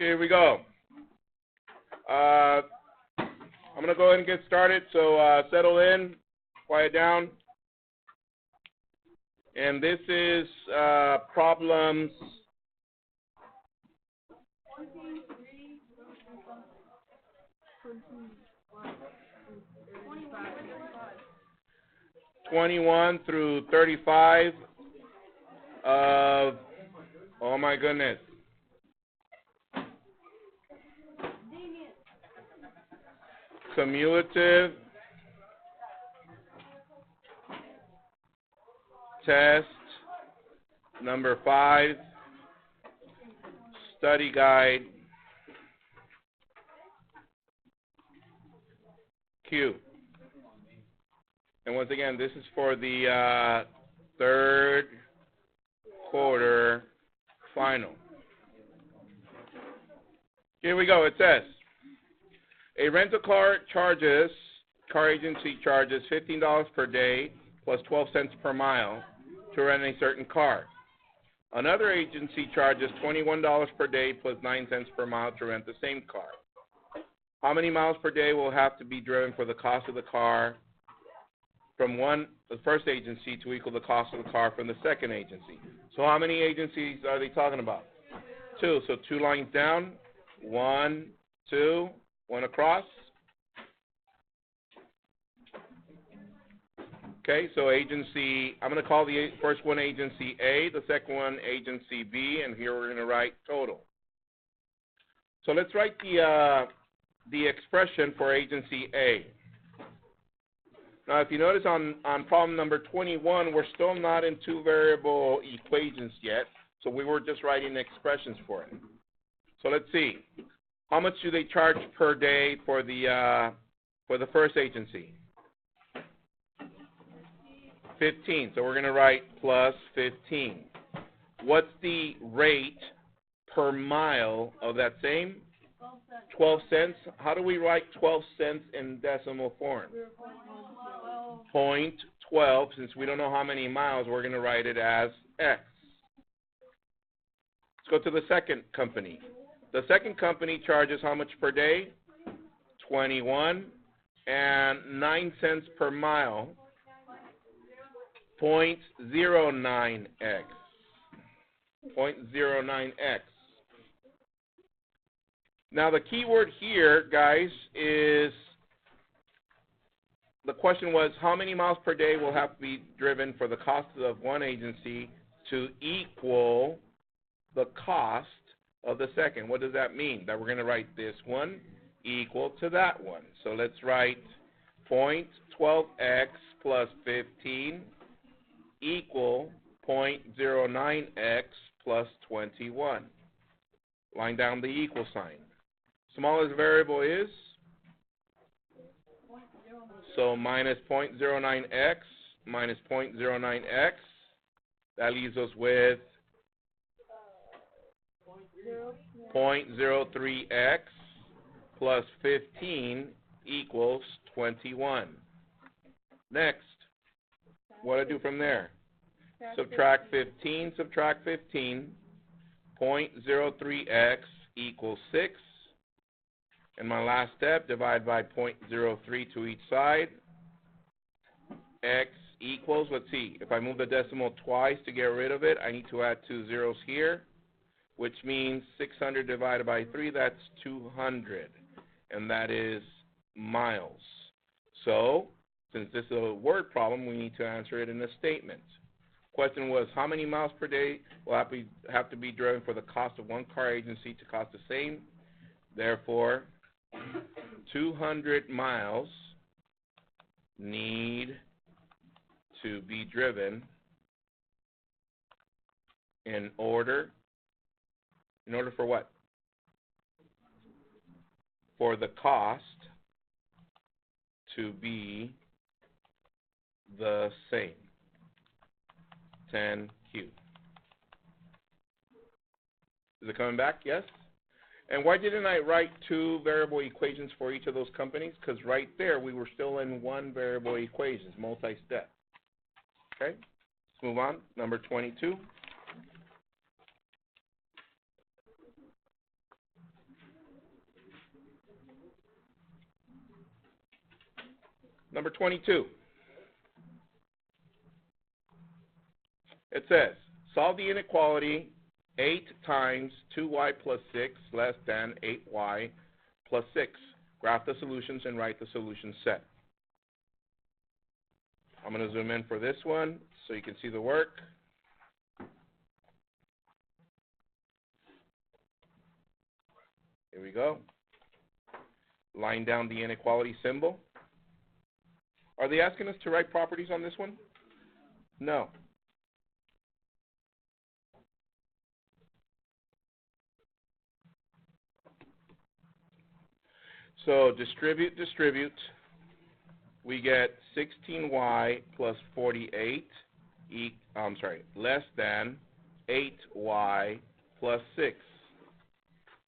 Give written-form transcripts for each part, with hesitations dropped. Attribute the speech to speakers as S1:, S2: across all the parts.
S1: Here we go. I'm going to go ahead and get started, so settle in, quiet down. And this is problems 21 through 35 of, oh my goodness, cumulative test number 5, study guide Q. And once again, this is for the third quarter final. Here we go. It says, a rental car agency charges $15 per day plus 12 cents per mile to rent a certain car. Another agency charges $21 per day plus 9 cents per mile to rent the same car. How many miles per day will have to be driven for the cost of the car from the first agency to equal the cost of the car from the second agency? So how many agencies are they talking about? 2. So 2 lines down. 1, 2, 1 across. Okay, so agency, I'm going to call the first one agency A, the second one agency B, and here we're going to write total. So let's write the expression for agency A. Now, if you notice on problem number 21, we're still not in 2 variable equations yet, so we were just writing expressions for it. So let's see. How much do they charge per day for the first agency? 15. So we're going to write plus 15. What's the rate per mile of that same? 12 cents. How do we write 12 cents in decimal form? 0.12. Since we don't know how many miles, we're going to write it as X. Let's go to the second company. The second company charges how much per day? 21 and 9 cents per mile. 0.09x. 0.09x. Now, the key word here, guys, is the question was how many miles per day will have to be driven for the cost of one agency to equal the cost of the second. What does that mean? That we're going to write this one equal to that one. So let's write 0.12x plus 15 equal 0.09x plus 21. Line down the equal sign. Smallest variable is? So minus 0.09x minus 0.09x. That leaves us with 0.03x plus 15 equals 21. Next, what do I do from there? Subtract 15, 0.03x equals 6. And my last step, divide by 0.03 to each side. X equals, let's see, if I move the decimal twice to get rid of it, I need to add 2 zeros here, which means 600 divided by 3, that's 200. And that is miles. So, since this is a word problem, we need to answer it in a statement. Question was, how many miles per day will have to be driven for the cost of one car agency to cost the same? Therefore, 200 miles need to be driven in order for what? For the cost to be the same. 10Q. Is it coming back? Yes? And why didn't I write 2 variable equations for each of those companies? Because right there, we were still in 1 variable equations, multi-step. Okay? Let's move on. Number 22. Number 22. It says, solve the inequality 8 times 2y plus 6 less than 8y plus 6. Graph the solutions and write the solution set. I'm going to zoom in for this one so you can see the work. Here we go. Line down the inequality symbol. Are they asking us to write properties on this one? No. So distribute, we get 16y plus 48, less than 8y plus 6.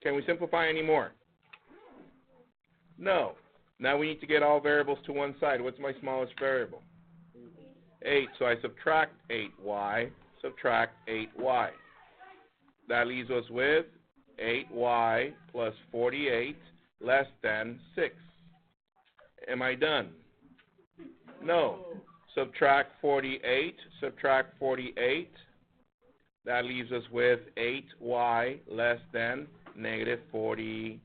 S1: Can we simplify any more? No. Now we need to get all variables to one side. What's my smallest variable? 8. So I subtract 8y, subtract 8y. That leaves us with 8y plus 48 less than 6. Am I done? No. Subtract 48, subtract 48. That leaves us with 8y less than negative 42.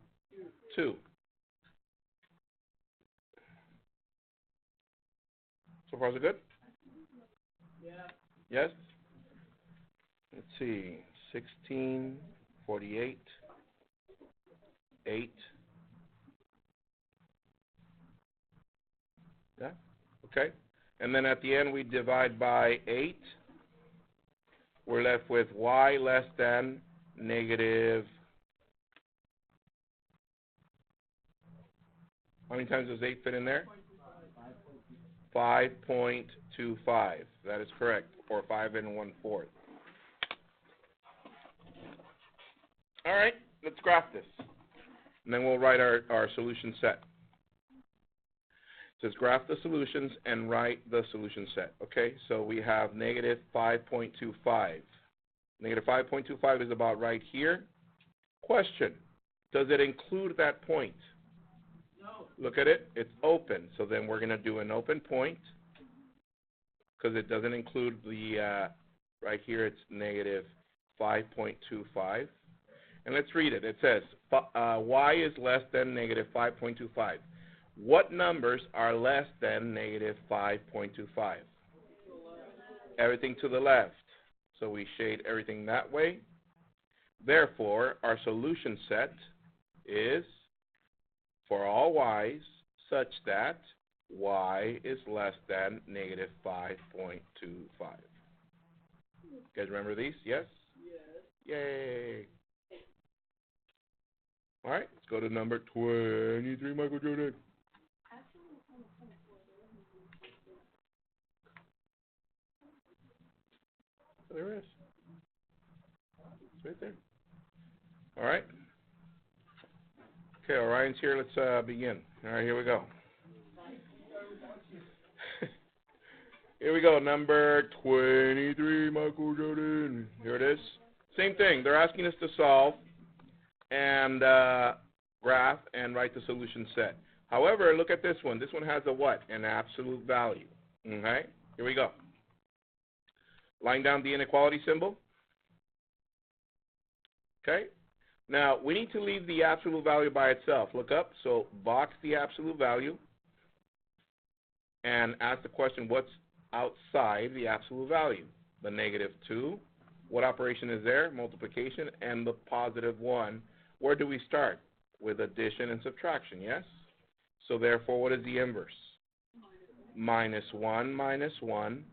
S1: So far so good? Yeah. Yes? Let's see. 16, 48, 8. Yeah? Okay. And then at the end we divide by 8. We're left with y less than negative. How many times does 8 fit in there? 5.25. That is correct, or 5 1/4. All right, let's graph this. And then we'll write our solution set. It says graph the solutions and write the solution set. Okay, so we have negative 5.25. Negative 5.25 is about right here. Question, does it include that point? No. Look at it, it's open. So then we're going to do an open point because it doesn't include the, right here it's negative 5.25. And let's read it. It says y is less than negative 5.25. What numbers are less than negative 5.25? Everything to the left. So we shade everything that way. Therefore, our solution set is for all y's such that y is less than negative 5.25. You guys remember these? Yes? Yes. Yay. All right, let's go to number 23, Michael Jordan. There it is. It's right there. All right. Okay, Orion's here. Let's begin. All right, here we go. Here we go. Number 23, Michael Jordan. Here it is. Same thing. They're asking us to solve and graph and write the solution set. However, look at this one. This one has a what? An absolute value. Okay? Here we go. Line down the inequality symbol. Okay? Now, we need to leave the absolute value by itself. Look up. So, box the absolute value and ask the question, what's outside the absolute value? The negative 2. What operation is there? Multiplication. And the positive 1. Where do we start? With addition and subtraction, yes? So, therefore, what is the inverse? Minus 1 minus 1.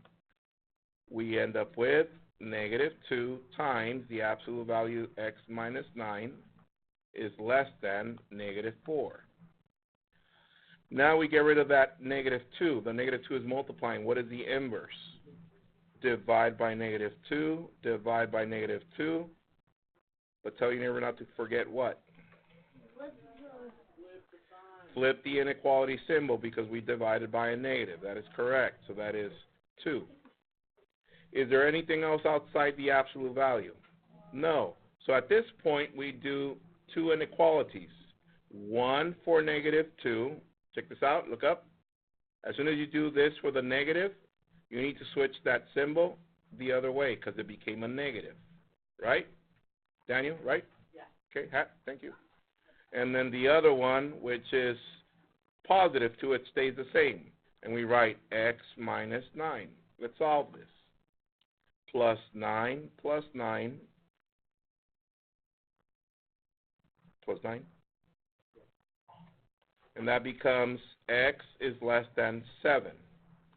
S1: We end up with negative 2 times the absolute value x minus 9 is less than negative 4. Now we get rid of that negative 2. The negative 2 is multiplying. What is the inverse? Divide by negative 2, divide by negative 2. But tell your neighbor not to forget what? Flip the inequality symbol because we divided by a negative. That is correct. So that is 2. Is there anything else outside the absolute value? No. So at this point, we do two inequalities. 1 for negative 2. Check this out. Look up. As soon as you do this for the negative, you need to switch that symbol the other way because it became a negative. Right? Daniel, right? Yeah. Okay, thank you. And then the other one, which is positive 2, it stays the same. And we write x minus 9. Let's solve this. Plus 9 plus 9 plus 9. And that becomes x is less than 7.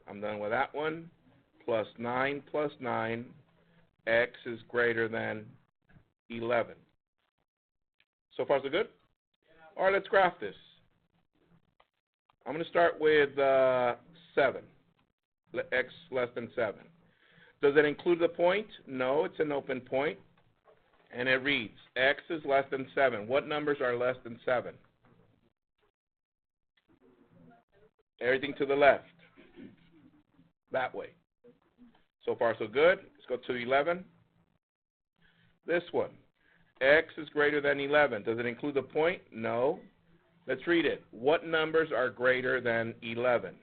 S1: I'm done with that one. Plus 9 plus 9. X is greater than 11. So far, so good? All right, let's graph this. I'm going to start with 7. X less than 7. Does it include the point? No, it's an open point. And it reads, x is less than 7. What numbers are less than 7? Everything to the left. That way. So far, so good. Let's go to 11. This one. X is greater than 11. Does it include the point? No. Let's read it. What numbers are greater than 11?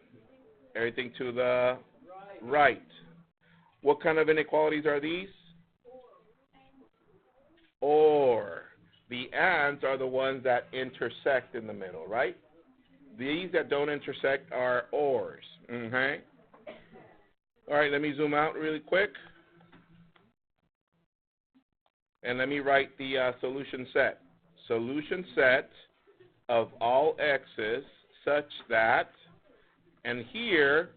S1: Everything to the right. What kind of inequalities are these? Or. The ands are the ones that intersect in the middle, right? These that don't intersect are ors. Okay? All right, let me zoom out really quick. And let me write the solution set. Solution set of all x's such that, and here,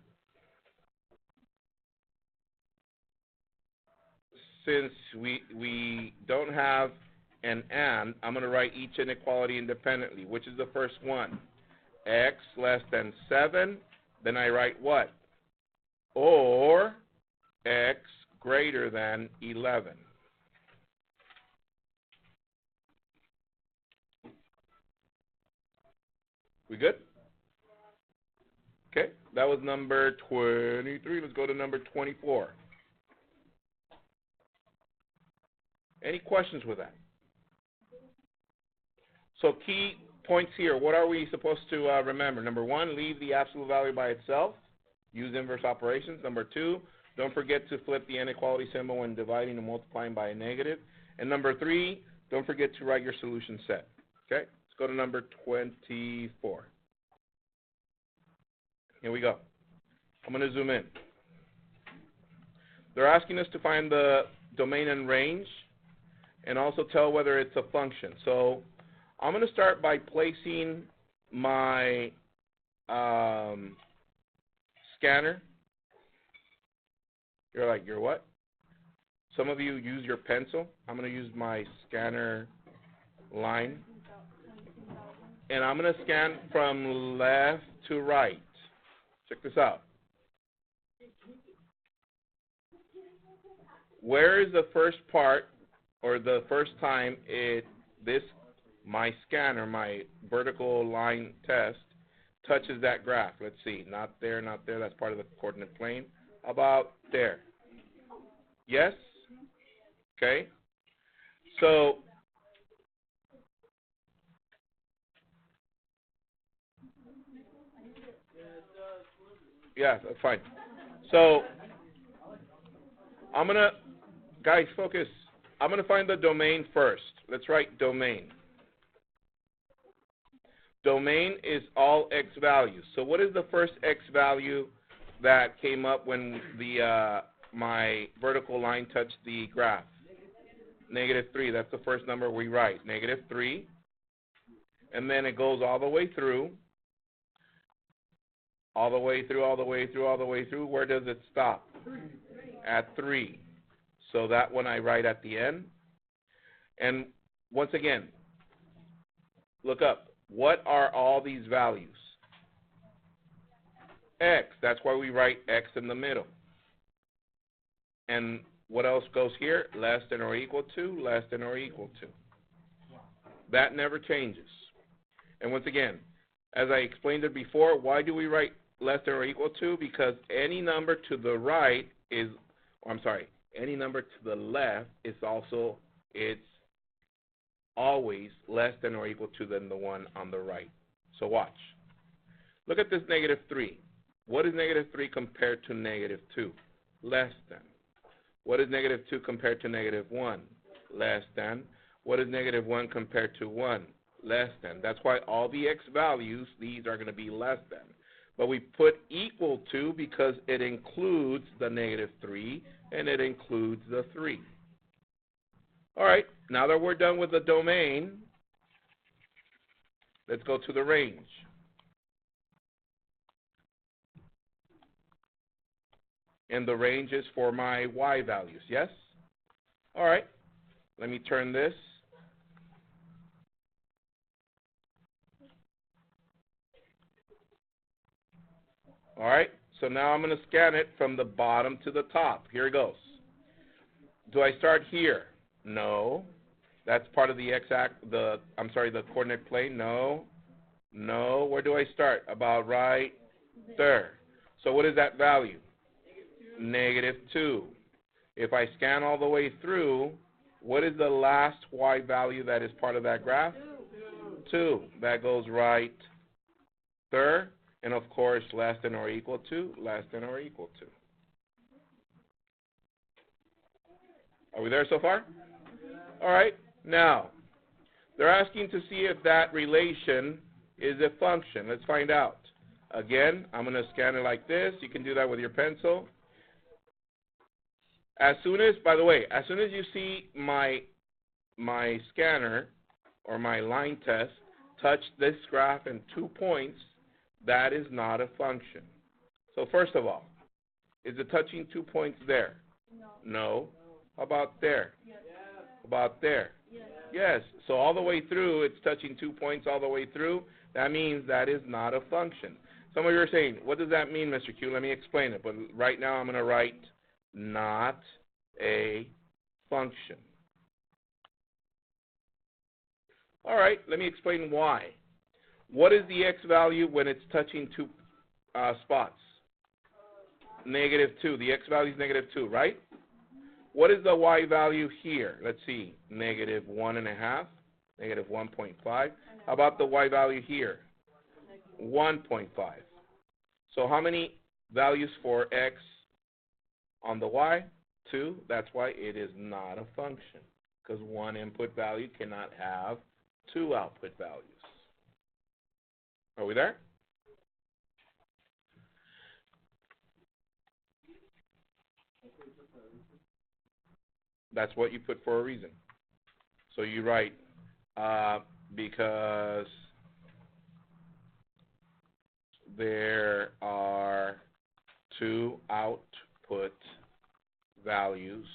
S1: since we don't have an and, I'm going to write each inequality independently. Which is the first one? X less than 7. Then I write what? Or x greater than 11. We good? Okay, that was number 23. Let's go to number 24. Any questions with that? So key points here. What are we supposed to remember? Number 1, leave the absolute value by itself. Use inverse operations. Number 2, don't forget to flip the inequality symbol when dividing and multiplying by a negative. And number 3, don't forget to write your solution set. Okay? Let's go to number 24. Here we go. I'm going to zoom in. They're asking us to find the domain and range and also tell whether it's a function. So I'm going to start by placing my scanner. You're like, you're what? Some of you use your pencil. I'm going to use my scanner line. And I'm going to scan from left to right. Check this out. Where is the first part or the first time my scanner, my vertical line test, touches that graph? Let's see. Not there, not there. That's part of the coordinate plane. About there. Yes? Okay. So yeah, that's fine. So I'm going to, guys, focus. I'm going to find the domain first. Let's write domain. Domain is all x values. So what is the first x value that came up when my vertical line touched the graph? -3. That's the first number we write. -3. And then it goes all the way through. All the way through, all the way through, all the way through. Where does it stop? At 3. So that one I write at the end. And once again, look up. What are all these values? X. That's why we write X in the middle. And what else goes here? Less than or equal to, less than or equal to. That never changes. And once again, as I explained it before, why do we write less than or equal to? Because any number to the right is, any number to the left is also its always less than or equal to than the one on the right. So watch. Look at this negative 3. What is negative 3 compared to negative 2? Less than. What is negative 2 compared to negative 1? Less than. What is negative 1 compared to 1? Less than. That's why all the x values, these are going to be less than. But we put equal to because it includes the negative 3 and it includes the 3. All right, now that we're done with the domain, let's go to the range. And the range is for my y values, yes? All right, let me turn this. All right, so now I'm going to scan it from the bottom to the top. Here it goes. Do I start here? No. That's part of the the coordinate plane. No. No. Where do I start? About right there. So what is that value? Negative 2. If I scan all the way through, what is the last y value that is part of that graph? 2. That goes right there. And of course, less than or equal to, less than or equal to. Are we there so far? All right. Now, they're asking to see if that relation is a function. Let's find out. Again, I'm going to scan it like this. You can do that with your pencil. As soon as, by the way, as soon as you see my scanner or my line test touch this graph in 2 points, that is not a function. So first of all, is it touching 2 points there? No. How about there? About there? Yes. So all the way through, it's touching 2 points all the way through. That means that is not a function. Some of you are saying, what does that mean, Mr. Q? Let me explain it. But right now I'm going to write not a function. All right, let me explain why. What is the x value when it's touching 2 spots? Negative 2. The x value is negative 2, right? What is the y value here? Let's see. Negative 1.5, negative 1.5. How about the y value here? 1.5. So how many values for x on the y? 2. That's why it is not a function, because one input value cannot have 2 output values. Are we there? That's what you put for a reason. So you write because there are 2 output values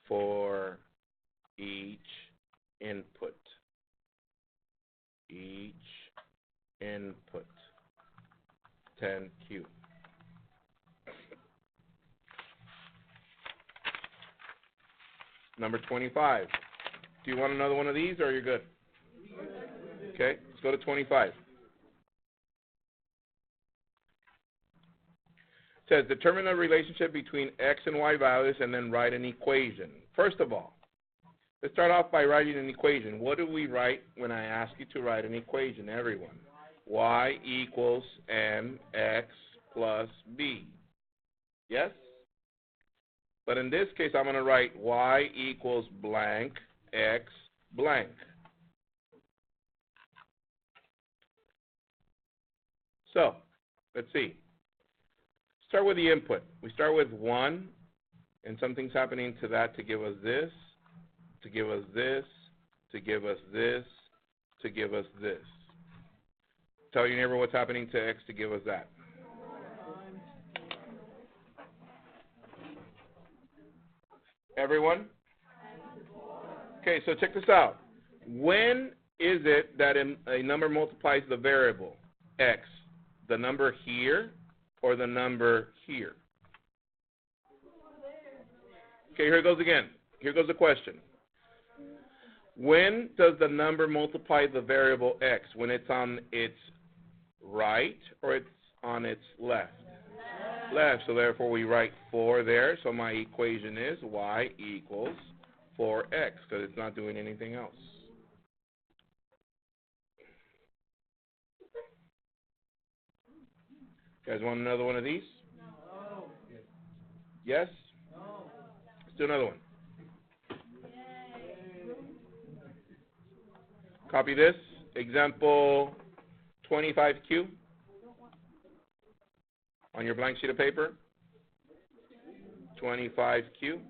S1: for each input. Each input. 10Q. Number 25. Do you want another one of these, or you're good? Okay, let's go to 25. It says, determine the relationship between x and y values and then write an equation. First of all, let's start off by writing an equation. What do we write when I ask you to write an equation, everyone? Y equals mx plus b. Yes? But in this case, I'm going to write y equals blank x blank. So, let's see. Start with the input. We start with 1, and something's happening to that to give us this, to give us this, to give us this, to give us this. Tell your neighbor what's happening to x to give us that. Everyone? Okay, so check this out. When is it that a number multiplies the variable x? The number here or the number here? Okay, here it goes again. Here goes the question. When does the number multiply the variable x? When it's on its right or it's on its left? Left. So therefore we write 4 there. So my equation is y equals for x, because it's not doing anything else. You guys want another one of these? No. Yes? No. Let's do another one. Copy this. Example 25Q on your blank sheet of paper. 25Q.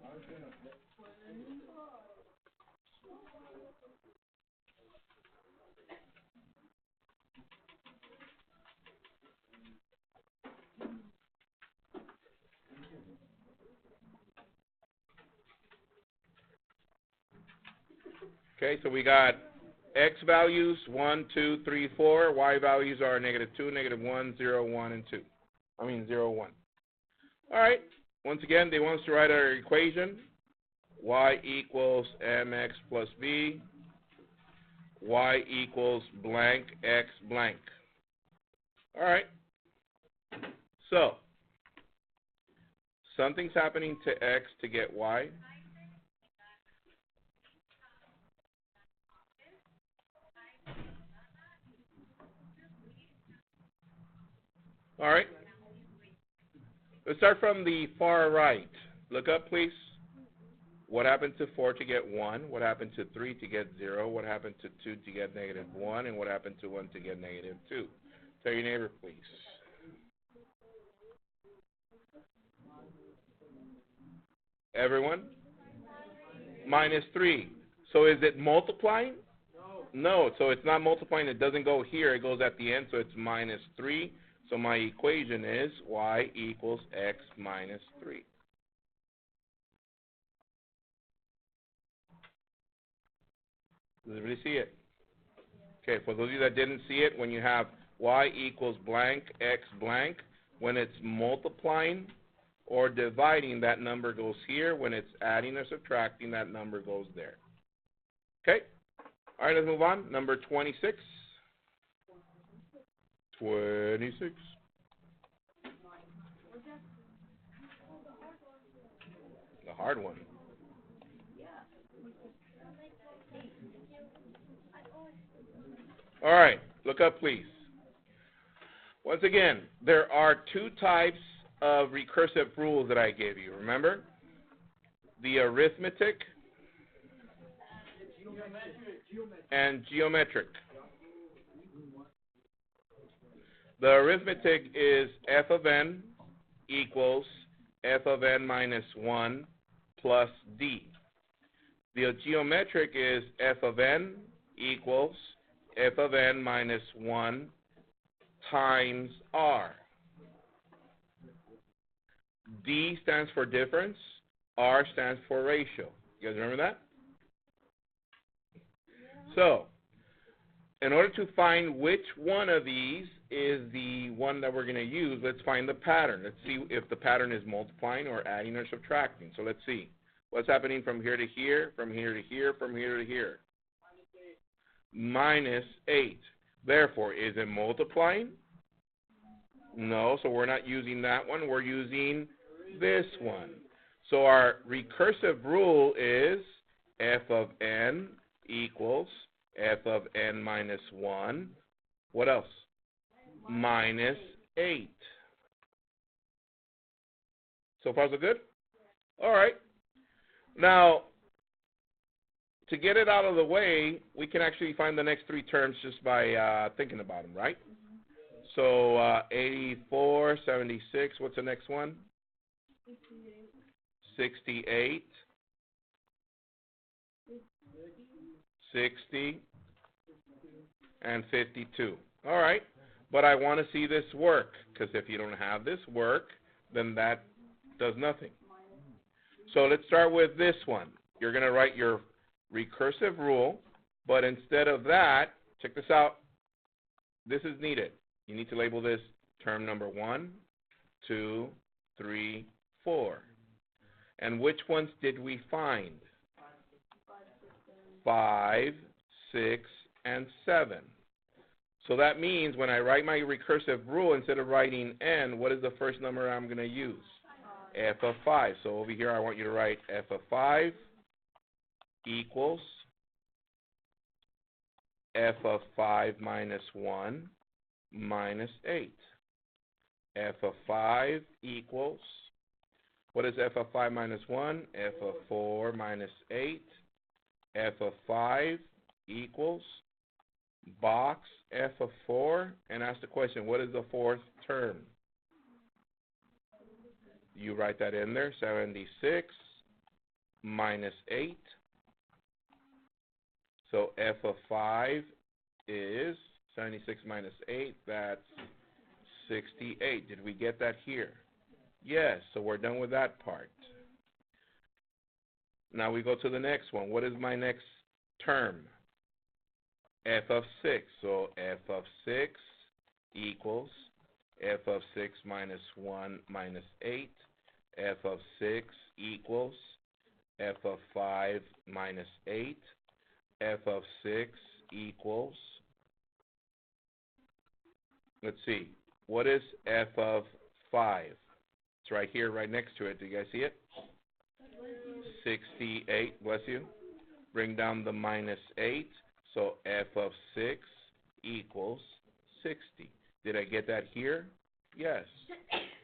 S1: Okay, so we got x values 1, 2, 3, 4. Y values are -2, -1, 0, 1, and 2. 0, 1. All right. Once again, they want us to write our equation. Y equals mx plus b. Y equals blank x blank. All right. So, something's happening to x to get y. All right. Let's start from the far right. Look up, please. What happened to 4 to get 1? What happened to 3 to get 0? What happened to 2 to get -1? And what happened to 1 to get -2? Tell your neighbor, please. Everyone? -3. So is it multiplying? No. So it's not multiplying. It doesn't go here. It goes at the end, so it's -3. So my equation is y equals x minus 3. Does everybody see it? Okay, for those of you that didn't see it, when you have y equals blank, x blank, when it's multiplying or dividing, that number goes here. When it's adding or subtracting, that number goes there. Okay? All right, let's move on. Number 26. 26. The hard one. All right, look up, please. Once again, there are two types of recursive rules that I gave you. Remember? The arithmetic and geometric. The arithmetic is f of n equals f of n minus 1 plus d. The geometric is f of n equals f of n minus 1 times r. D stands for difference. R stands for ratio. You guys remember that? So, in order to find which one of these is the one that we're going to use, let's find the pattern. Let's see if the pattern is multiplying or adding or subtracting. So let's see. What's happening from here to here, from here to here, from here to here? -8. Therefore, is it multiplying? No, so we're not using that one. We're using this one. So our recursive rule is f of n equals f of n minus 1. What else? -8. So far, so good? All right. Now, to get it out of the way, we can actually find the next three terms just by thinking about them, right? So 84, 76, what's the next one? 68, 60, and 52. All right, but I want to see this work, because if you don't have this work, then that does nothing. So let's start with this one. You're going to write your recursive rule, but instead of that, check this out. This is needed. You need to label this term number 1, 2, 3, 4. And which ones did we find? 5, 6, and 7. So that means when I write my recursive rule, instead of writing n, what is the first number I'm going to use? F of 5. So over here, I want you to write f of 5 equals f of 5 minus 1 minus 8. F of 5 equals, what is f of 5 minus 1? F of 4 minus 8. F of 5 equals box f of 4, and ask the question, what is the fourth term? You write that in there, 76 minus 8. So f of 5 is 76 minus 8, that's 68. Did we get that here? Yes, so we're done with that part. Now we go to the next one. What is my next term? F of 6. So f of 6 equals f of 6 minus 1 minus 8. F of 6 equals f of 5 minus 8. F of 6 equals, let's see, what is f of 5? It's right here, right next to it. Do you guys see it? 68, bless you. Bring down the minus 8, so f of 6 equals 60. Did I get that here? Yes.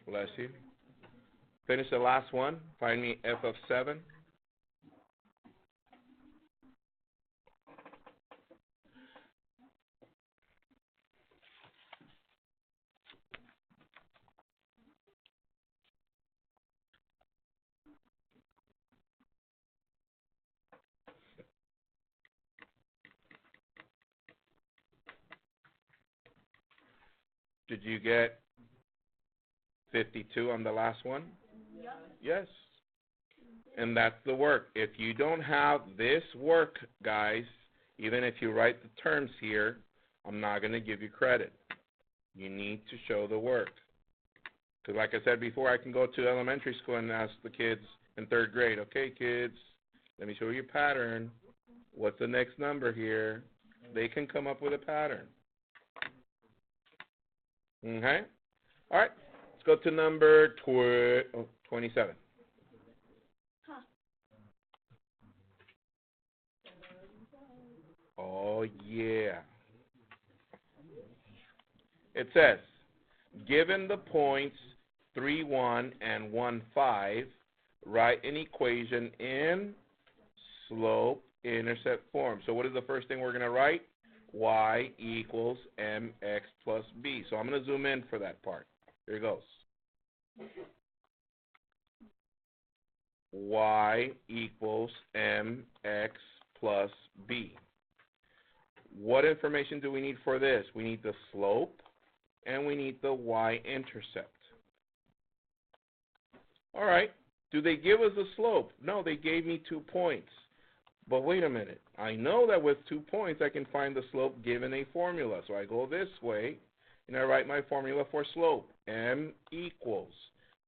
S1: Bless you. Finish the last one. Find me f of 7. Did you get 52 on the last one? Yes. And that's the work. If you don't have this work, guys, even if you write the terms here, I'm not going to give you credit. You need to show the work. Because like I said before, I can go to elementary school and ask the kids in 3rd grade, okay, kids, let me show you a pattern. What's the next number here? They can come up with a pattern. Okay? All right. Let's go to number 27. Oh, yeah. It says, given the points 3, 1, and 1, 5, write an equation in slope-intercept form. So what is the first thing we're going to write? Y equals mx plus b. So I'm going to zoom in for that part. Here it goes. Y equals mx plus b. What information do we need for this? We need the slope and we need the y-intercept. All right. Do they give us a slope? No, they gave me 2 points. But wait a minute. I know that with 2 points I can find the slope given a formula. So I go this way and I write my formula for slope. M equals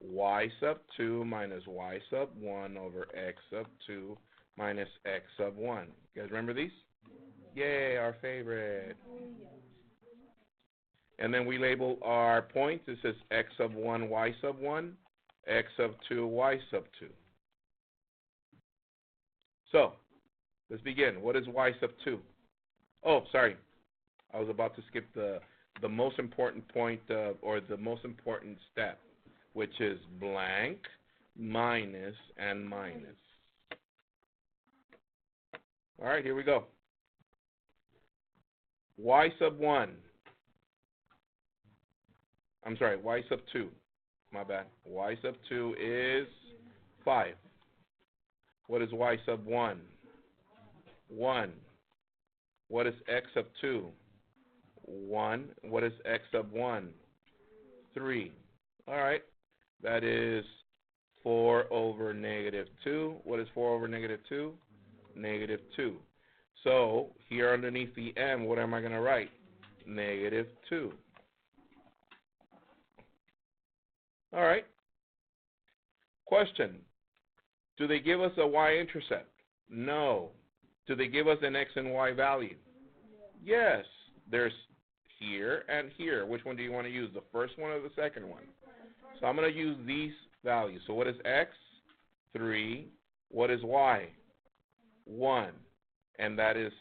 S1: y sub 2 minus y sub 1 over x sub 2 minus x sub 1. You guys remember these? Yay, our favorite. And then we label our points. This is x sub 1, y sub 1, x sub 2, y sub 2. So, let's begin. What is y sub 2? Oh, sorry. I was about to skip the most important point or the most important step, which is blank, minus, and minus. All right, here we go. Y sub 1. I'm sorry, y sub 2. My bad. Y sub 2 is 5. What is y sub 1? 1. What is x sub 2? 1. What is x sub 1? 3. All right. That is 4 over negative 2. What is 4 over negative 2? Negative 2. So here underneath the m, what am I going to write? Negative 2. All right. Question. Do they give us a y-intercept? No. Do they give us an x and y value? Yes. There's here and here. Which one do you want to use, the first one or the second one? So I'm going to use these values. So what is x? 3. What is y? 1, and that is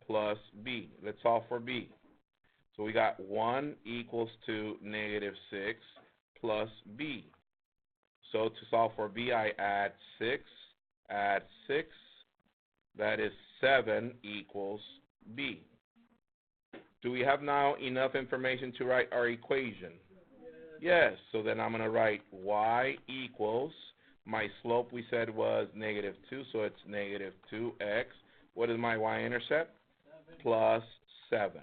S1: plus b. Let's solve for b. So we got 1 equals to negative 6 plus b. So to solve for b, I add 6, that is 7 equals b. Do we have now enough information to write our equation? Yes, so then I'm going to write y equals, my slope we said was negative 2, so it's negative 2x. What is my y-intercept? Plus 7.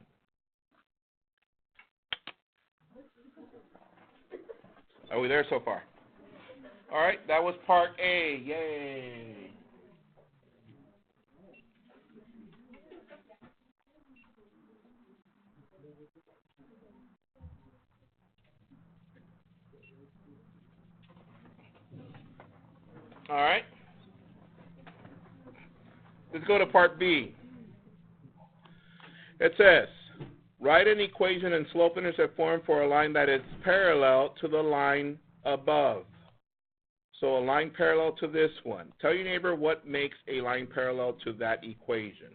S1: Are we there so far? All right, that was part A. Yay. All right. Let's go to part B. It says, write an equation in slope-intercept form for a line that is parallel to the line above. So a line parallel to this one. Tell your neighbor what makes a line parallel to that equation.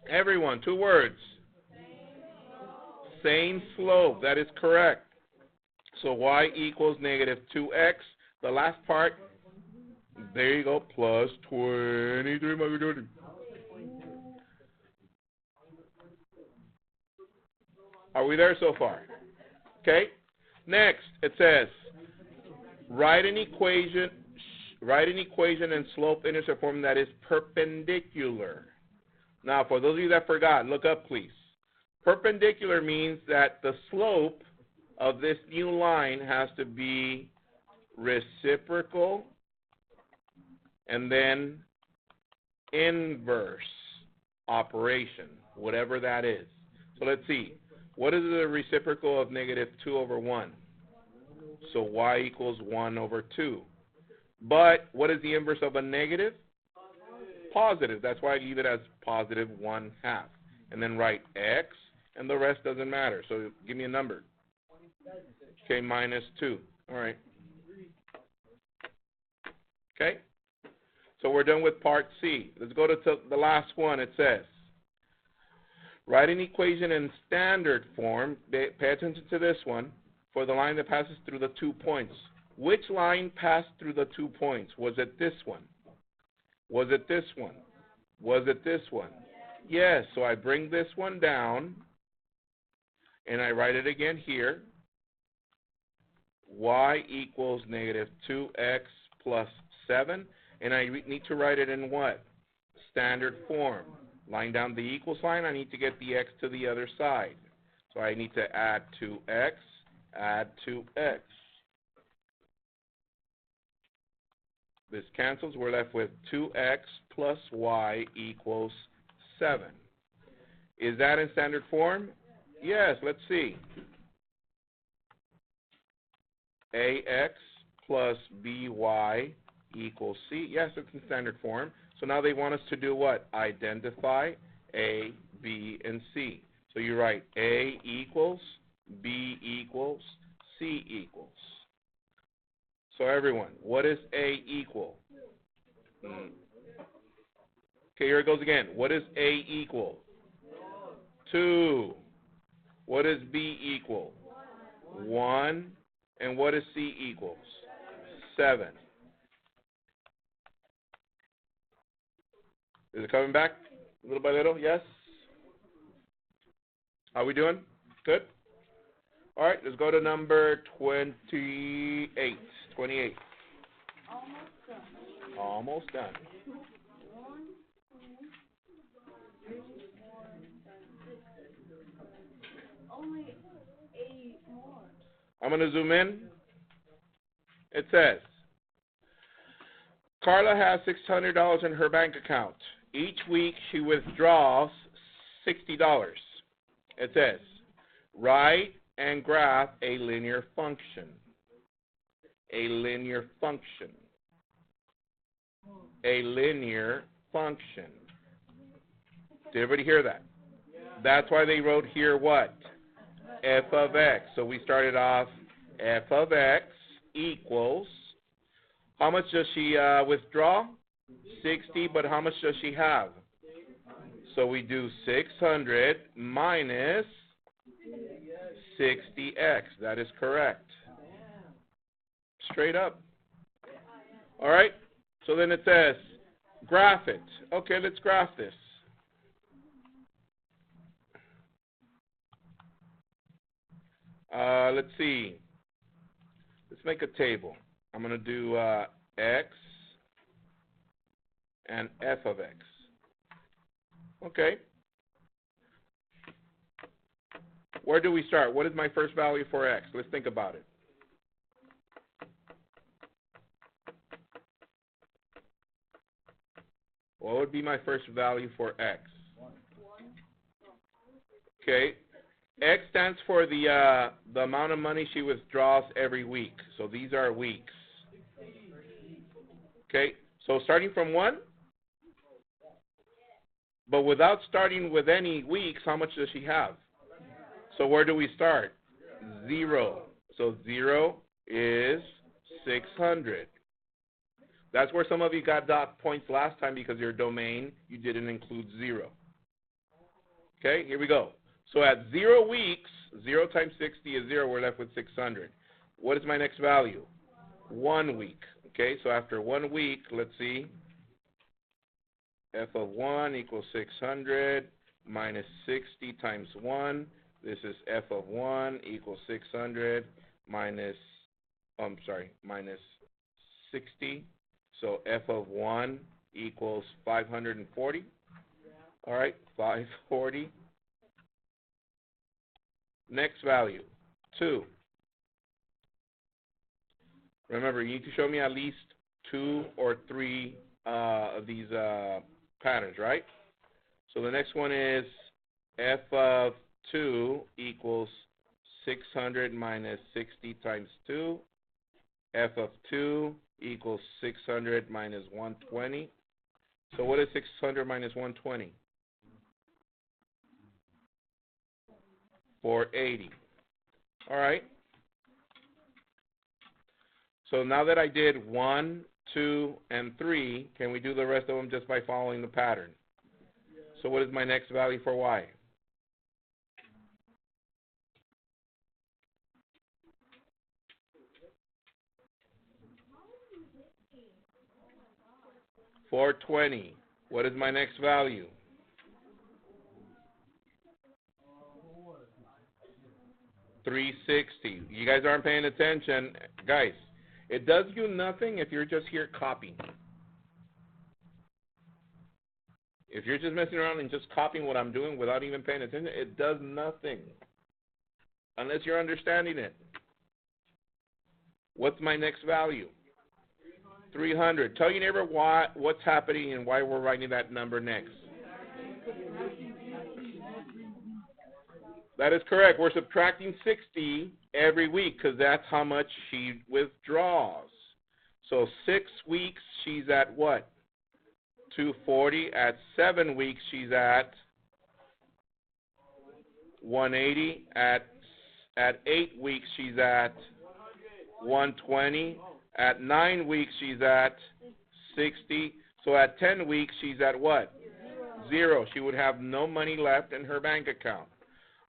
S1: Everyone, 2 words. Same slope. That is correct. So y equals negative 2x. The last part, there you go, plus 23. Are we there so far? Okay. Next, it says, write an equation in slope-intercept form that is perpendicular. Now, for those of you that forgot, look up, please. Perpendicular means that the slope of this new line has to be reciprocal and then inverse operation, whatever that is. So let's see. What is the reciprocal of negative 2 over 1? So y equals 1 over 2. But what is the inverse of a negative? Positive. That's why I leave it as positive 1/2. And then write x, and the rest doesn't matter. So give me a number. Okay, minus 2. All right. Okay. So we're done with part C. Let's go to the last one. It says, write an equation in standard form. Pay attention to this one. For the line that passes through the 2 points. Which line passed through the 2 points? Was it this one? Was it this one? Was it this one? Yes, so I bring this one down, and I write it again here. Y equals negative 2x plus 7, and I need to write it in what? Standard form. Line down the equals sign, I need to get the x to the other side. So I need to add 2x, add 2x. This cancels. We're left with 2x plus y equals 7. Is that in standard form? Yes, let's see. ax plus by equals c. Yes, it's in standard form. So now they want us to do what? Identify a, b, and c. So you write a equals, b equals, c equals. So everyone, what is a equal? Okay, here it goes again. What is a equal? 2. What is b equal? 1. And what is c equals? 7. Is it coming back little by little? Yes? How we doing? Good? All right, let's go to number 28. 28. Almost done.
S2: Only 8 more.
S1: I'm going to zoom in. It says, Carla has $600 in her bank account. Each week she withdraws $60. It says, write and graph a linear function. A linear function. A linear function. Did everybody hear that? That's why they wrote here what? F of x. So we started off f of x equals, How much does she withdraw? 60, but how much does she have? So we do 600 minus 60x. That is correct. Straight up. All right? So then it says, graph it. Okay, let's graph this. Let's see. Let's make a table. I'm going to do x and f of x. Okay. Where do we start? What is my first value for x? Let's think about it. What would be my first value for x? Okay. X stands for the amount of money she withdraws every week. So these are weeks. Okay. So starting from 1, but without starting with any weeks, how much does she have? So where do we start? 0. So 0 is 600. That's where some of you got dot points last time because your domain, you didn't include 0. Okay, here we go. So at 0 weeks, 0 times 60 is 0. We're left with 600. What is my next value? 1 week. Okay, so after 1 week, let's see. F of 1 equals 600 minus 60 times 1. This is f of 1 equals 600 minus 60. So f of 1 equals 540. All right, 540. Next value, 2. Remember, you need to show me at least 2 or 3 of these patterns, right? So the next one is f of 2 equals 600 minus 60 times 2. F of 2 equals 600 minus 120. So what is 600 minus 120? 480. All right. So now that I did 1, 2, and 3, can we do the rest of them just by following the pattern? So what is my next value for y? $420. What is my next value? $360. You guys aren't paying attention. Guys, it does you nothing if you're just here copying. If you're just messing around and just copying what I'm doing without even paying attention, it does nothing unless you're understanding it. What's my next value? 300. Tell your neighbor what's happening and why we're writing that number next. That is correct. We're subtracting 60 every week because that's how much she withdraws. So 6 weeks, she's at what? 240. At 7 weeks, she's at 180. At 8 weeks, she's at 120. At 9 weeks, she's at 60. So at 10 weeks, she's at what? 0. She would have no money left in her bank account.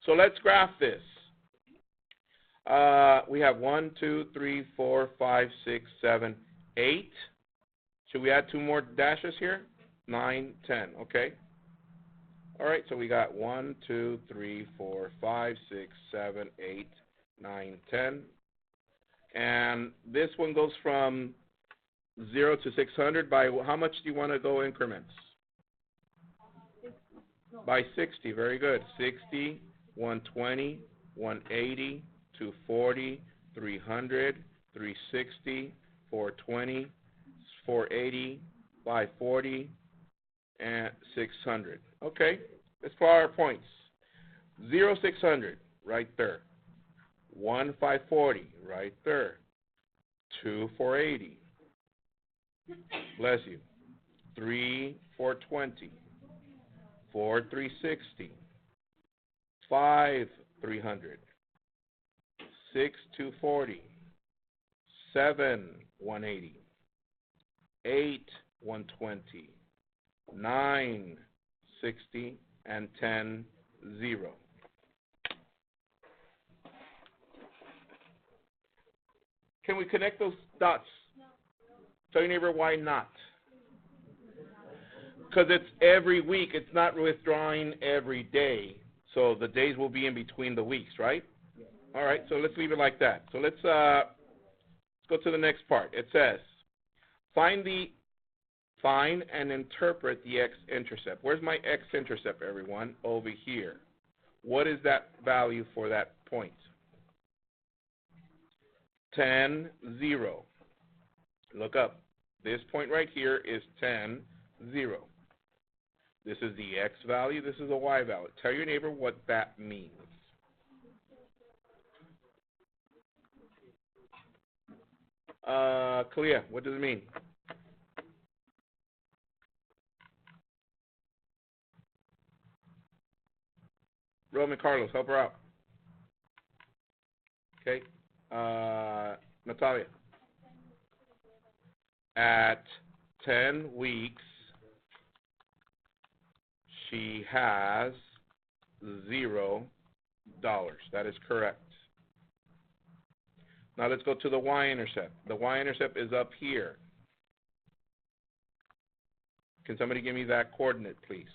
S1: So let's graph this. We have 1, 2, 3, 4, 5, 6, 7, 8. Should we add 2 more dashes here? 9, 10. Okay. All right. So we got 1, 2, 3, 4, 5, 6, 7, 8, 9, 10. And this one goes from 0 to 600 by how much do you want to go increments? By 60. Very good. 60, 120, 180, 240, 300, 360, 420, 480, 540, and 600. Okay, let's plot our points. 0, 600, right there. 1, 540, right there. 2, 480. Bless you. 3, 420. 4, 360. 5, 300. 6, 240. 7, 180. 8, 120, 9, 60, and 10, 0. Can we connect those dots? Tell your neighbor why not. Because it's every week. It's not withdrawing every day. So the days will be in between the weeks, right? All right, so let's leave it like that. So let's go to the next part. It says, find and interpret the x-intercept. Where's my x-intercept, everyone? Over here. What is that value for that point? 10, 0. Look up. This point right here is 10, 0. This is the x value. This is a y value. Tell your neighbor what that means. Kalia, what does it mean? Roman Carlos, help her out. Okay. Natalia. At 10 weeks, she has $0. That is correct. Now let's go to the y-intercept. The y-intercept is up here. Can somebody give me that coordinate, please?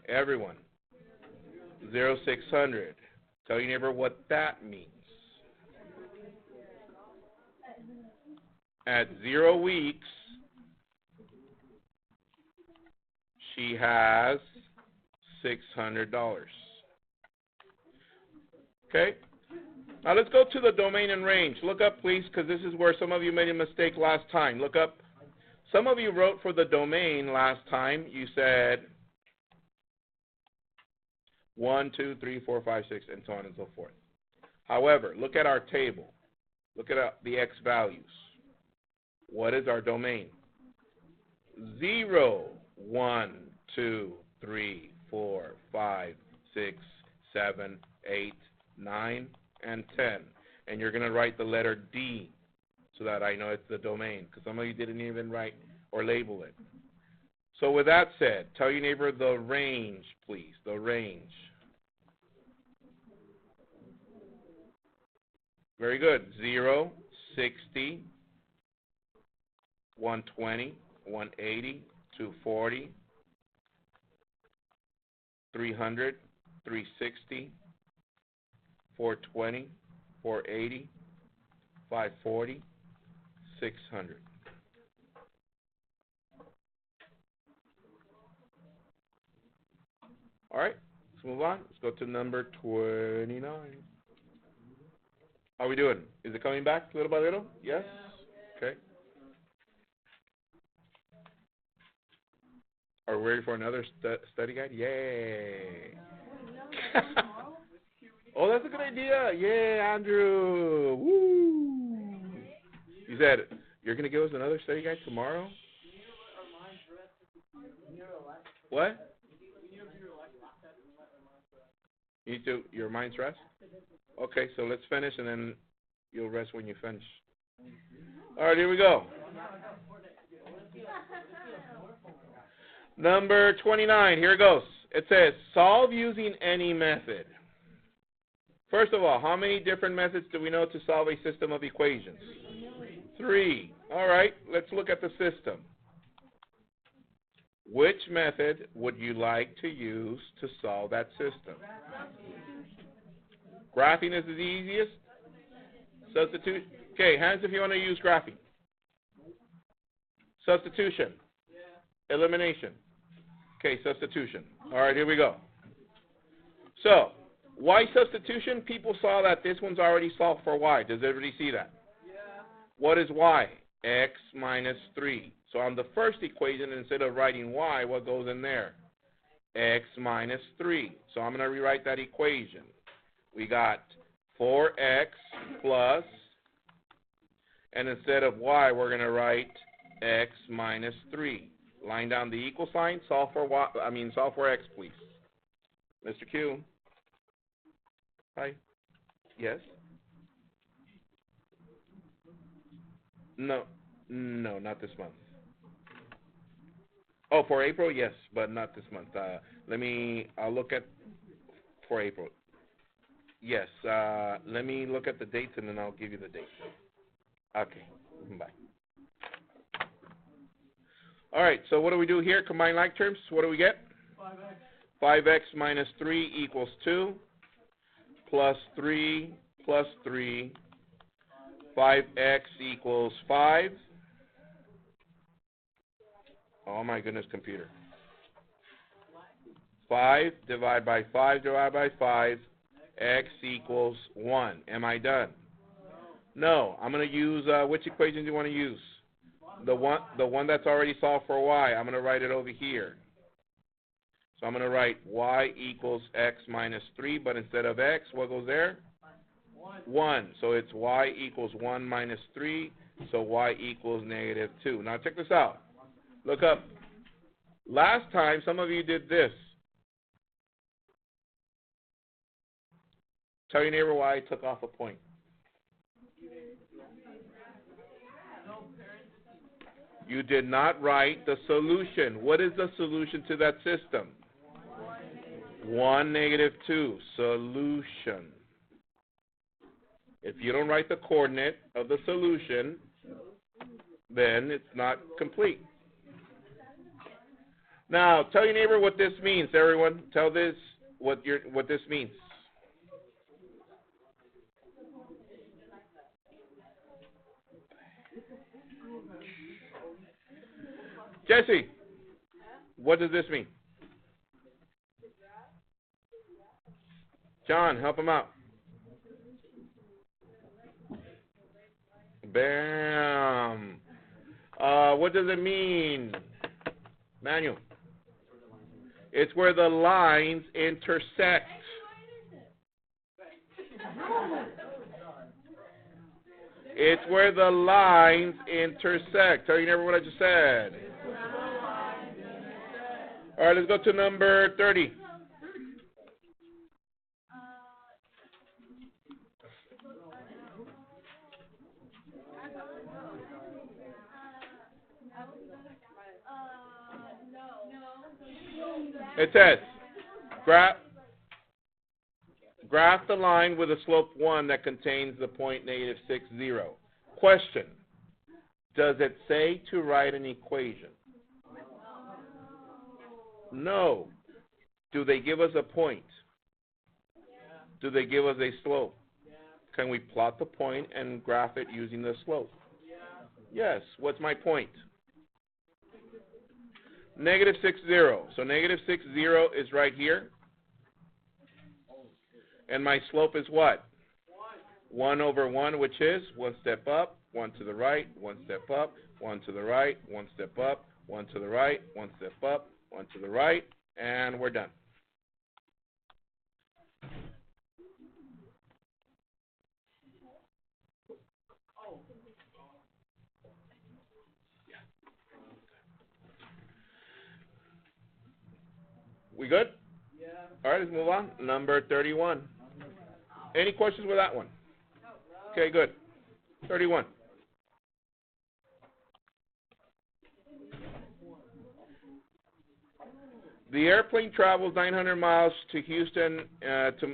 S1: Everyone. 0, 600. Tell your neighbor what that means. At 0 weeks, she has $600. Okay? Now let's go to the domain and range. Look up, please, because this is where some of you made a mistake last time. Look up. Some of you wrote for the domain last time. You said 1, 2, 3, 4, 5, 6, and so on and so forth. However, look at our table. Look at the x values. What is our domain? 0, 1, 2, 3, 4, 5, 6, 7, 8, 9, and 10. And you're going to write the letter D so that I know it's the domain, because some of you didn't even write or label it. So with that said, tell your neighbor the range, please, the range. Very good. 0, 60, 120, 180, 240, 300, 360, 420, 480, 540, 600. All right, let's move on. Let's go to number 29. How are we doing? Is it coming back little by little? Yes? Okay. Are we ready for another study guide? Yay. Oh, that's a good idea. Yay, Andrew. Woo. You said you're going to give us another study guide tomorrow? What? You need to, your mind's rest? Okay, so let's finish and then you'll rest when you finish. All right, here we go. Number 29, here it goes. It says, solve using any method. First of all, how many different methods do we know to solve a system of equations? 3. All right, let's look at the system. Which method would you like to use to solve that system? Graphing is the easiest. Substitute. Okay, hands if you want to use graphing. Substitution. Elimination. Okay, substitution. All right, here we go. So, y substitution, people saw that this one's already solved for y. Does everybody see that? Yeah. What is y? X minus 3. So on the first equation, instead of writing y, what goes in there? X minus 3. So I'm going to rewrite that equation. We got 4x plus, and instead of y, we're going to write x minus 3. Line down the equal sign, solve for y, solve for x, please. Mr. Q. Hi. Yes? No. No, not this month. Oh, for April, yes, but not this month. I'll look at for April. Yes, let me look at the dates and then I'll give you the dates. Okay, bye. All right, so what do we do here? Combine like terms. What do we get? 5x minus 3 equals 2, plus 3 plus 3. 5x equals 5. Oh my goodness, computer. 5 divided by 5 divided by 5. X equals 1. Am I done? No. I'm going to use, which equation do you want to use? The one that's already solved for y. I'm going to write it over here. So I'm going to write y equals x minus 3, but instead of x, what goes there? 1. So it's y equals 1 minus 3, so y equals negative 2. Now check this out. Look up. Last time, some of you did this. Tell your neighbor why I took off a point. You did not write the solution. What is the solution to that system? 1, negative 2. Solution. If you don't write the coordinate of the solution, then it's not complete. Now, tell your neighbor what this means, everyone. Tell this what this means. Jesse, what does this mean? John, help him out. Bam. What does it mean? Manuel. It's where the lines intersect. It's where the lines intersect. Tell your neighbor what I just said. All right, let's go to number 30. It says, graph the line with a slope 1 that contains the point negative 6, 0. Question, does it say to write an equation? No. Do they give us a point? Do they give us a slope? Can we plot the point and graph it using the slope? Yes. What's my point? Negative 6, 0. So negative 6, 0 is right here. And my slope is what? 1 over 1, which is 1 step up, 1 to the right, 1 step up, 1 to the right, 1 step up, 1 to the right, 1 step up, 1 to the right, and we're done. We good? Yeah. All right, let's move on. Number 31. Any questions with that one? Okay, good. 31. The airplane travels 900 miles to Houston,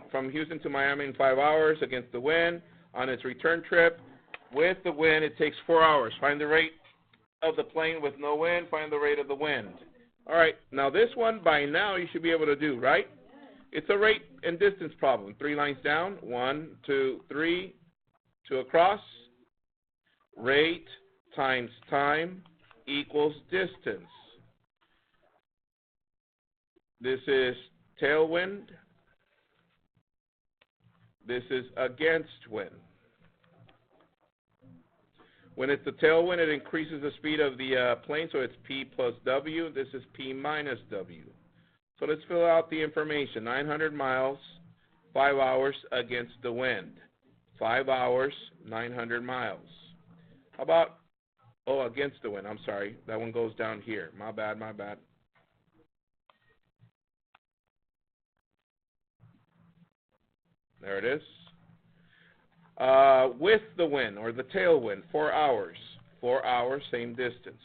S1: from Houston to Miami in 5 hours against the wind. On its return trip, with the wind, it takes 4 hours. Find the rate of the plane with no wind. Find the rate of the wind. All right, now this one, by now, you should be able to do, right? It's a rate and distance problem. 3 lines down, 1, 2, 3, 2 across. Rate times time equals distance. This is tailwind. This is against wind. When it's the tailwind, it increases the speed of the plane, so it's P plus W. This is P minus W. So let's fill out the information. 900 miles, 5 hours against the wind. 5 hours, 900 miles. How about, against the wind. I'm sorry. That one goes down here. My bad, my bad. There it is. With the wind, or the tailwind, 4 hours. 4 hours, same distance.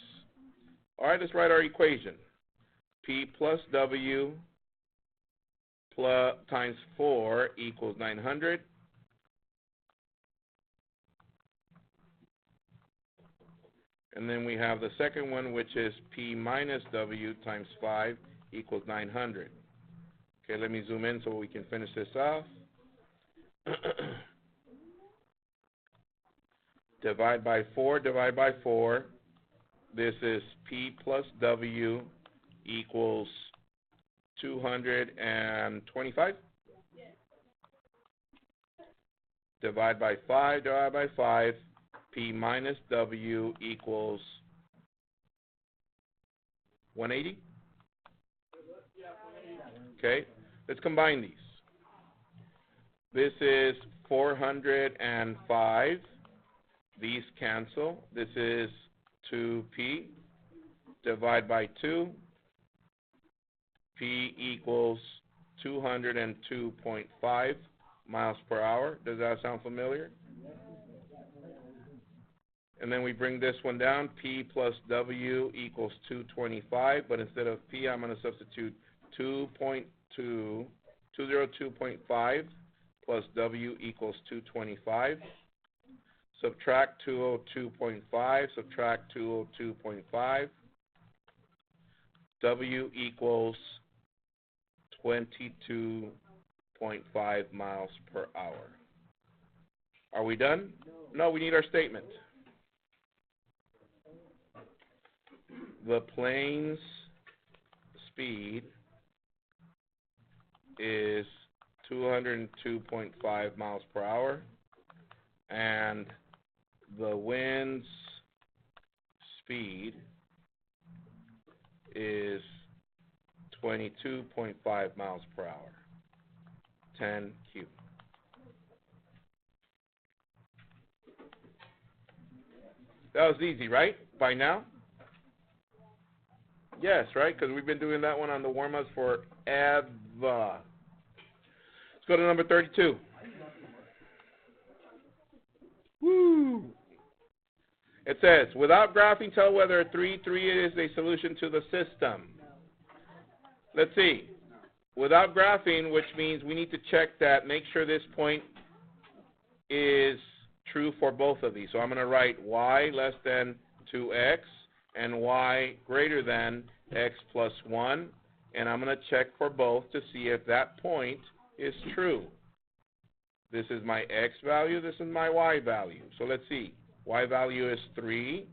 S1: All right, let's write our equation. P plus W plus times 4 equals 900. And then we have the second one, which is P minus W times 5 equals 900. Okay, let me zoom in so we can finish this off. Divide by 4, divide by 4. This is P plus W equals 225. Divide by 5, divide by 5. P minus W equals 180. Okay, let's combine these. This is 405. These cancel. This is 2P. Divide by 2. P equals 202.5 miles per hour. Does that sound familiar? And then we bring this one down. P plus W equals 225. But instead of P, I'm going to substitute 202.5 plus W equals 225. Subtract 202.5. Subtract 202.5. W equals 22.5 miles per hour. Are we done? No, we need our statement. The plane's speed is 202.5 miles per hour, and the wind's speed is 22.5 miles per hour. 10Q. That was easy, right? By now? Yes, right? Because we've been doing that one on the warm-ups forever. Let's go to number 32. Woo! It says, without graphing, tell whether 3, 3 is a solution to the system. Let's see. Without graphing, which means we need to check that, make sure this point is true for both of these. So I'm going to write y less than 2x and y greater than x plus 1. And I'm going to check for both to see if that point is true. This is my x value. This is my y value. So let's see. Y value is 3.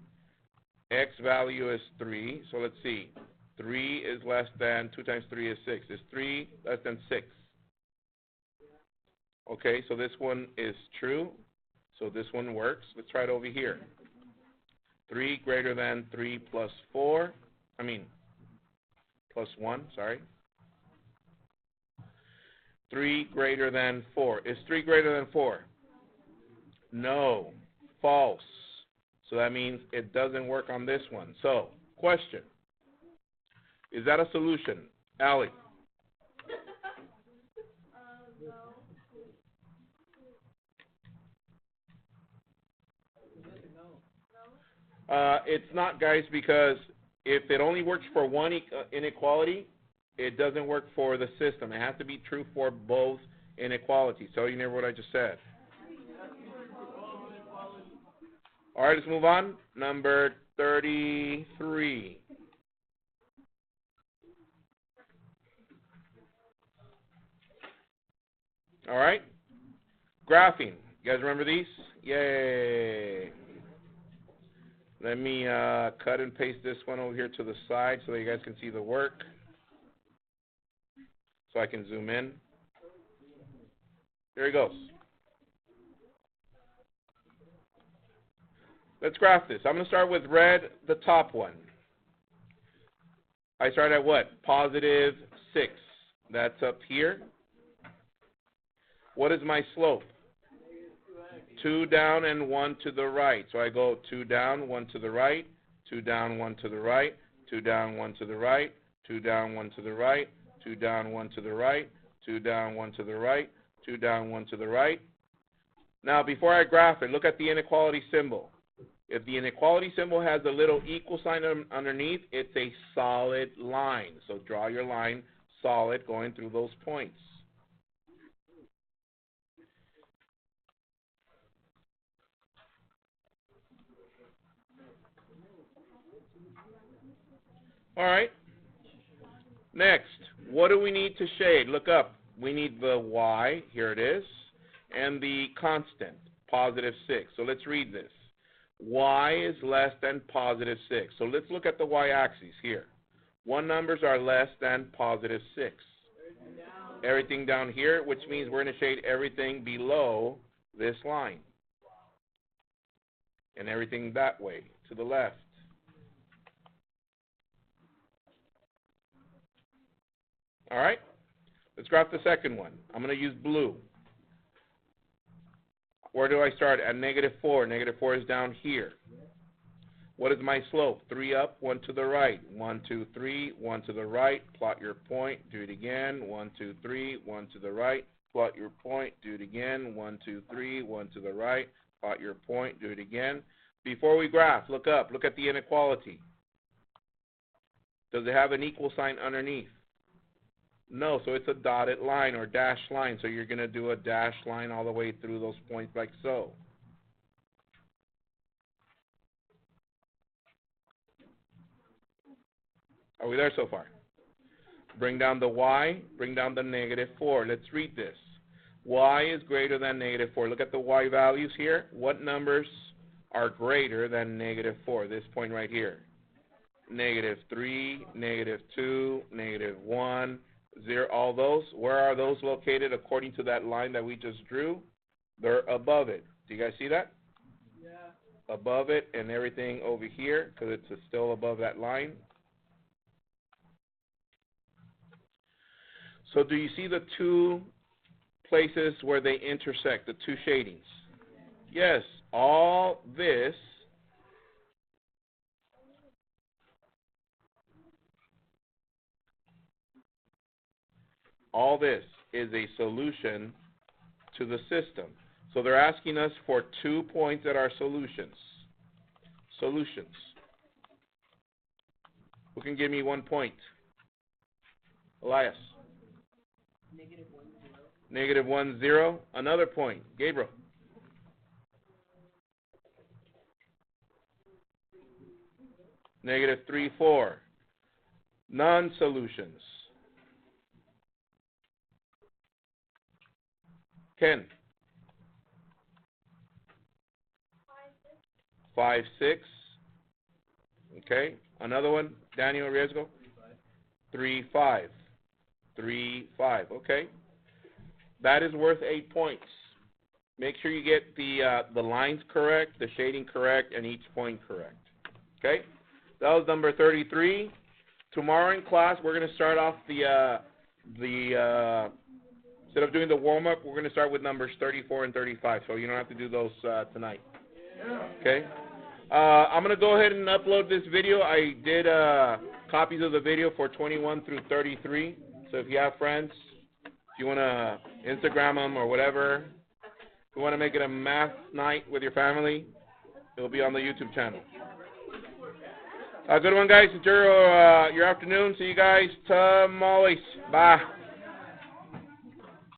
S1: X value is 3. So let's see. 3 is less than 2 times 3 is 6. Is 3 less than 6? Okay, so this one is true. So this one works. Let's try it over here. 3 greater than 3 plus 4. Plus 1, sorry. 3 greater than 4. Is 3 greater than 4? No. False. So that means it doesn't work on this one. So, question. Is that a solution? Allie? It's not, guys, because if it only works for one inequality, it doesn't work for the system. It has to be true for both inequalities. So you remember what I just said. All right, let's move on. Number 33. All right. Graphing. You guys remember these? Yay. Let me cut and paste this one over here to the side so that you guys can see the work. So I can zoom in. There he goes. Let's graph this. I'm going to start with red, the top one. I start at what? Positive 6. That's up here. What is my slope? 2 down and 1 to the right. So I go 2 down, 1 to the right, 2 down, 1 to the right, 2 down, 1 to the right, 2 down, 1 to the right, 2 down, 1 to the right, 2 down, 1 to the right, 2 down, 1 to the right. Now, before I graph it, look at the inequality symbol. If the inequality symbol has a little equal sign underneath, it's a solid line. So draw your line solid going through those points. All right. Next, what do we need to shade? Look up. We need the y, here it is, and the constant, positive 6. So let's read this. Y is less than positive 6. So let's look at the y-axis here. One numbers are less than positive 6. Everything down here, which means we're going to shade everything below this line. And everything that way, to the left. All right? Let's graph the second one. I'm going to use blue. Where do I start? At -4. -4 is down here. What is my slope? 3 up, 1 to the right. 1, 2, 3, 1 to the right. Plot your point. Do it again. 1, 2, 3, 1 to the right. Plot your point. Do it again. 1, 2, 3, 1 to the right. Plot your point. Do it again. Before we graph, look up. Look at the inequality. Does it have an equal sign underneath? No, so it's a dotted line or dashed line. So you're going to do a dashed line all the way through those points like so. Are we there so far? Bring down the y, bring down the -4. Let's read this. Y is greater than -4. Look at the y values here. What numbers are greater than -4? This point right here. -3, -2, -1. 0, all those, where are those located according to that line that we just drew? They're above it. Do you guys see that?
S2: Yeah.
S1: Above it and everything over here, because it's still above that line. So do you see the two places where they intersect, the two shadings? Yes, all this is a solution to the system. So they're asking us for 2 points that are solutions. Solutions. Who can give me 1 point? Elias. -1, 0. Another point. Gabriel. -3, 4. Non-solutions. Ken. 5, 6. Okay. Another one. Daniel Riesgo. 3, 5. 3, 5. Okay. That is worth 8 points. Make sure you get the lines correct, the shading correct, and each point correct. Okay. That was number 33. Tomorrow in class, we're going to start off instead of doing the warm-up, we're going to start with numbers 34 and 35, so you don't have to do those tonight. Okay? I'm going to go ahead and upload this video. I did copies of the video for 21 through 33, so if you have friends, if you want to Instagram them or whatever, if you want to make it a math night with your family, it'll be on the YouTube channel. Good one, guys. Enjoy your afternoon. See you guys tomorrow. Bye.